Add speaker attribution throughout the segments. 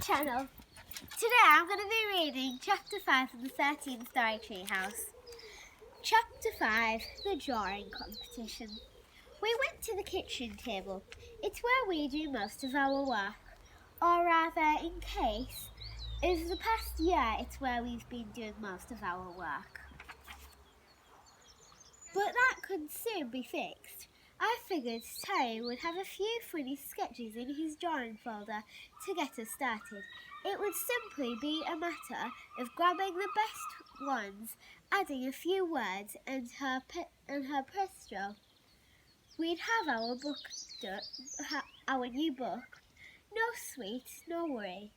Speaker 1: channel. Today I'm going to be reading Chapter 5 of the 13th story Treehouse. Chapter 5, The Drawing Competition. We went to the kitchen table. It's where we do most of our work. Or rather, in case, over the past year it's where we've been doing most of our work. But that could soon be fixed. I figured Terry would have a few funny sketches in his drawing folder to get us started. It would simply be a matter of grabbing the best ones, adding a few words and her presto. We'd have our book our new book. No sweat, no worry.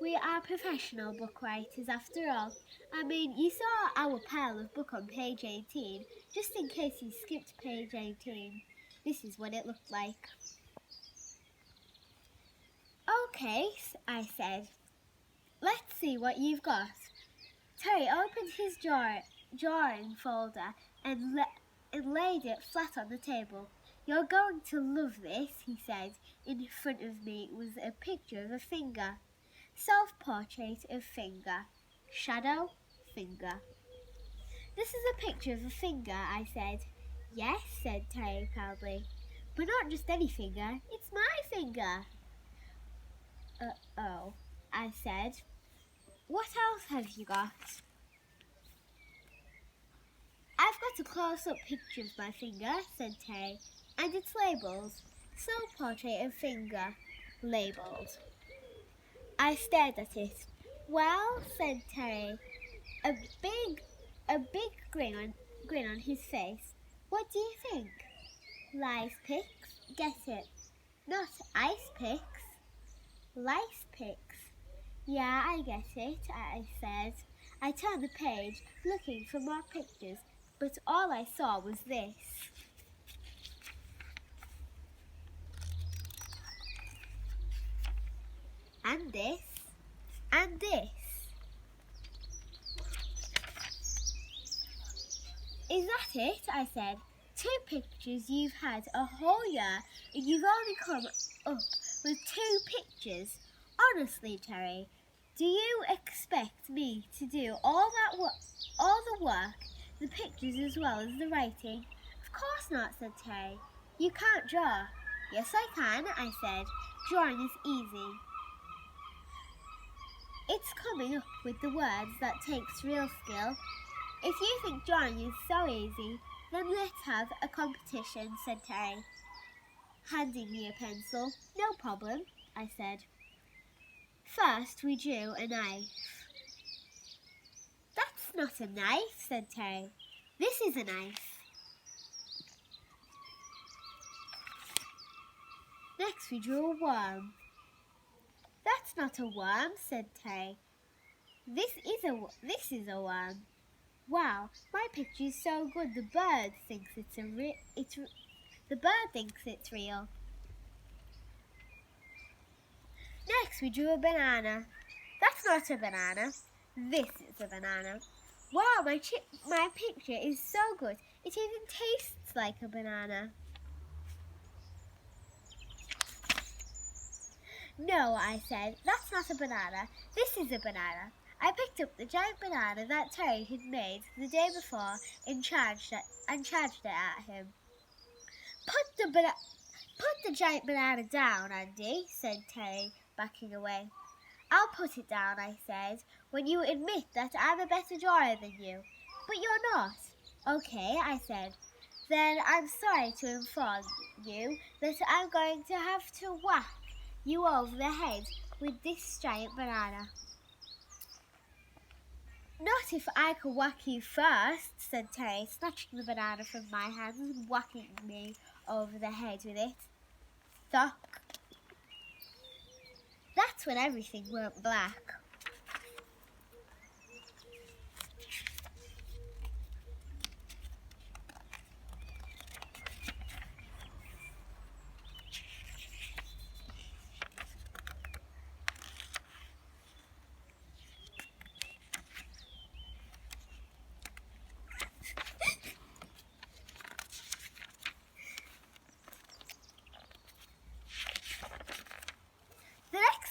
Speaker 1: We are professional book writers after all. I mean, you saw our pile of book on page 18. Just in case you skipped page 18, this is what it looked like. Okay, I said. Let's see what you've got. Terry opened his drawing folder and laid it flat on the table. You're going to love this, he said. In front of me was a picture of a finger. Self-portrait of finger. Shadow, finger. This is a picture of a finger, I said. Yes, said Terry proudly. But not just any finger, it's my finger. Oh, I said. What else have you got? I've got a close-up picture of my finger, said Terry, and it's labelled. Self-portrait of finger. Labelled. I stared at it. Well, said Terry, a big grin on his face. What do you think? Lice picks? Get it? Not ice picks. Lice picks. Yeah, I get it, I said. I turned the page, looking for more pictures, but all I saw was this. And this. And this. Is that it? I said. 2 pictures you've had a whole year and you've only come up with 2 pictures. Honestly, Terry, do you expect me to do all the work, the pictures as well as the writing? Of course not, said Terry. You can't draw. Yes, I can, I said. Drawing is easy. It's coming up with the words that takes real skill. If you think drawing is so easy, then let's have a competition, said Terry, handing me a pencil. No problem, I said. First, we drew a knife. That's not a knife, said Terry. This is a knife. Next, we drew a worm. That's not a worm, said Terry. This is a worm. Wow, my picture is so good. The bird thinks the bird thinks it's real. Next, we drew a banana. That's not a banana. This is a banana. Wow, my picture is so good. It even tastes like a banana. No, I said, that's not a banana. This is a banana. I picked up the giant banana that Terry had made the day before and charged it at him. Put the giant banana down, Andy, said Terry, backing away. I'll put it down, I said, when you admit that I'm a better drawer than you. But you're not. Okay, I said. Then I'm sorry to inform you that I'm going to have to whack you over the head with this giant banana. Not if I could whack you first, said Terry, snatching the banana from my hands and whacking me over the head with it. Thunk. That's when everything went black.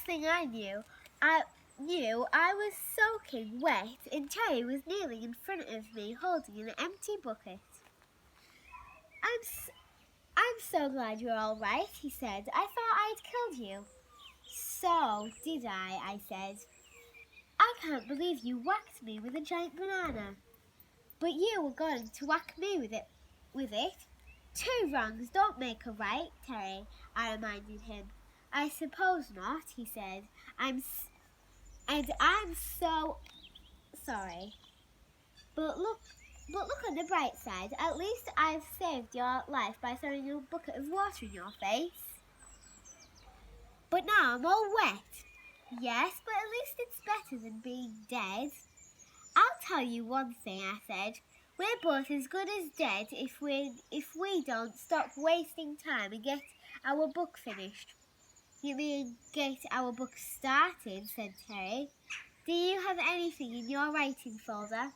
Speaker 1: thing I knew, I was soaking wet and Terry was kneeling in front of me holding an empty bucket. I'm so glad you're all right, he said. I thought I'd killed you. So did I said. I can't believe you whacked me with a giant banana. But you were going to whack me with it. Two wrongs don't make a right, Terry, I reminded him. I suppose not, he said. I'm so sorry. But look on the bright side. At least I've saved your life by throwing a bucket of water in your face. But now I'm all wet. Yes, but at least it's better than being dead. I'll tell you one thing, I said. We're both as good as dead if we don't stop wasting time and get our book finished. You mean get our book started, said Terry. Do you have anything in your writing folder?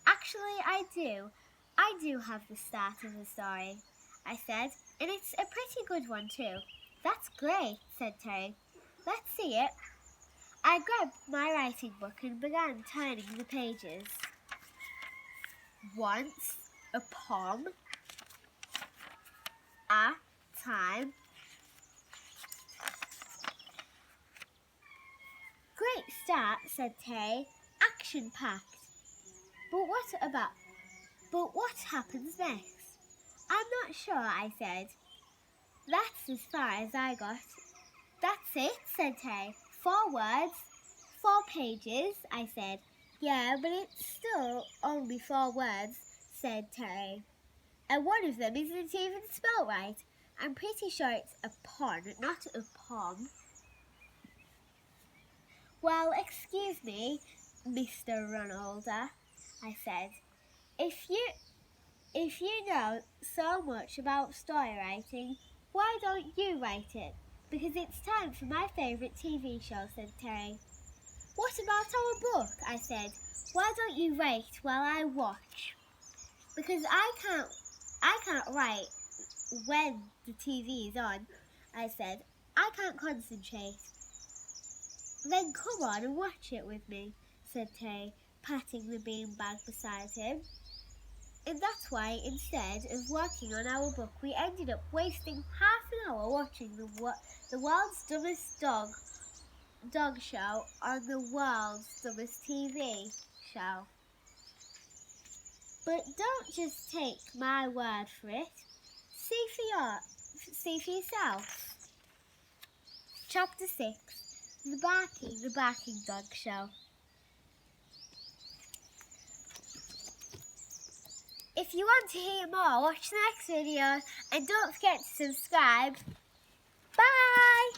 Speaker 1: Actually, I do. I do have the start of the story, I said, and it's a pretty good one too. That's great, said Terry. Let's see it. I grabbed my writing book and began turning the pages. Once upon a time. Great start, said Terry. Action-packed. But what happens next? I'm not sure, I said. That's as far as I got. That's it, said Terry. 4 words, 4 pages, I said. Yeah, but it's still only 4 words, said Terry. And one of them isn't even spelled right. I'm pretty sure it's a pun, not a pom. Well, excuse me, Mr. Ronaldo, I said. If you know so much about story writing, why don't you write it? Because it's time for my favourite TV show, said Terry. What about our book? I said. Why don't you write while I watch? Because I can't write when the TV is on, I said. I can't concentrate. Then come on and watch it with me, said Terry, patting the beanbag beside him. And that's why, instead of working on our book, we ended up wasting half an hour watching the world's dumbest dog show on the world's dumbest TV show. But don't just take my word for it. See for yourself. Chapter 6. The Barking Dog Show. If you want to hear more, watch the next video and don't forget to subscribe. Bye!